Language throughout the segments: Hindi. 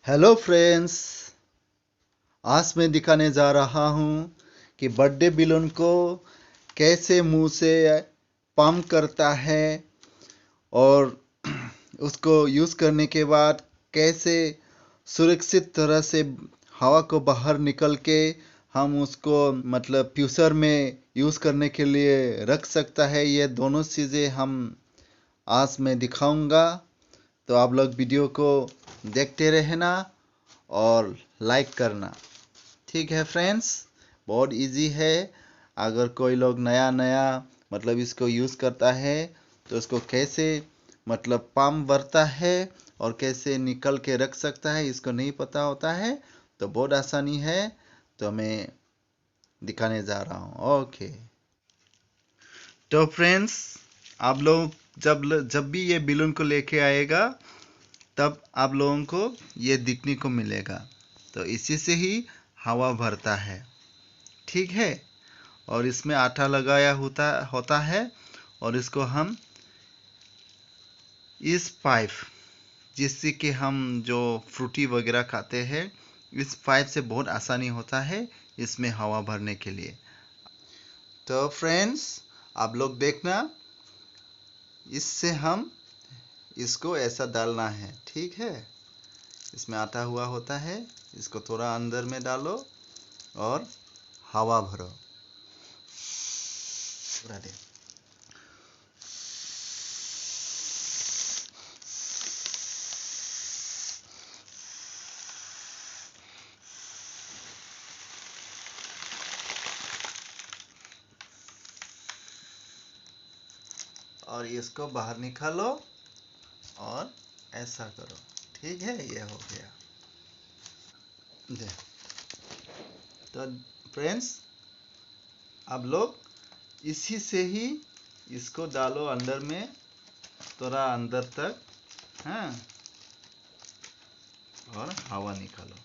Hello friends. आज मैं दिखाने जा रहा हूँ कि बर्थडे बैलून को कैसे मुंह से पंप करता है और उसको यूज़ करने के बाद कैसे सुरक्षित तरह से हवा को बाहर निकल के हम उसको मतलब फ्यूचर में यूज़ करने के लिए रख सकता है। ये दोनों चीज़ें हम आज मैं दिखाऊंगा, तो आप लोग वीडियो को देखते रहना और लाइक करना। ठीक है फ्रेंड्स, बहुत इजी है। अगर कोई लोग नया नया मतलब इसको यूज़ करता है तो उसको कैसे मतलब पंप भरता है और कैसे निकल के रख सकता है, इसको नहीं पता होता है तो बहुत आसानी है। तो मैं दिखाने जा रहा हूँ। ओके, तो फ्रेंड्स, आप लोग जब जब भी ये बैलून को लेके आएगा तब आप लोगों को ये दिखने को मिलेगा। तो इसी से ही हवा भरता है, ठीक है। और इसमें आटा लगाया होता होता है और इसको हम इस पाइप, जिससे कि हम जो फ्रूटी वगैरह खाते हैं, इस पाइप से बहुत आसानी होता है इसमें हवा भरने के लिए। तो फ्रेंड्स, आप लोग देखना, इससे हम इसको ऐसा डालना है, ठीक है। इसमें आटा हुआ होता है, इसको थोड़ा अंदर में डालो और हवा भरो पूरा दे। और इसको बाहर निकालो और ऐसा करो, ठीक है। ये हो गया दे। तो फ्रेंड्स, आप लोग इसी से ही इसको डालो अंदर में, थोड़ा अंदर तक, हाँ, और हवा निकालो।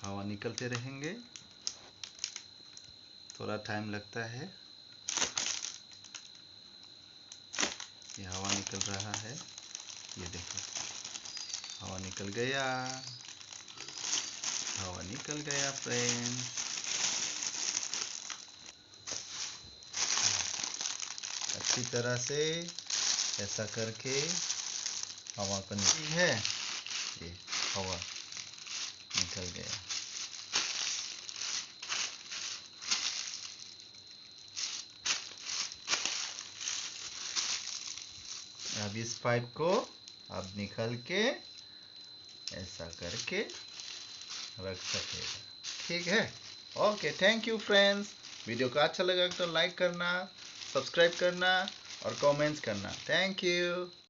हवा निकलते रहेंगे, थोड़ा टाइम लगता है। ये हवा निकल रहा है, ये देखो, हवा निकल गया, हवा निकल गया फ्रेंड। अच्छी तरह से ऐसा करके हवा को निकली है, ये हवा निकल गया। अब इस पाइप को अब निकल के ऐसा करके रख सकेगा, ठीक है। Okay, thank you friends. Video को अच्छा लगा तो लाइक करना, सब्सक्राइब करना और कमेंट्स करना। Thank you.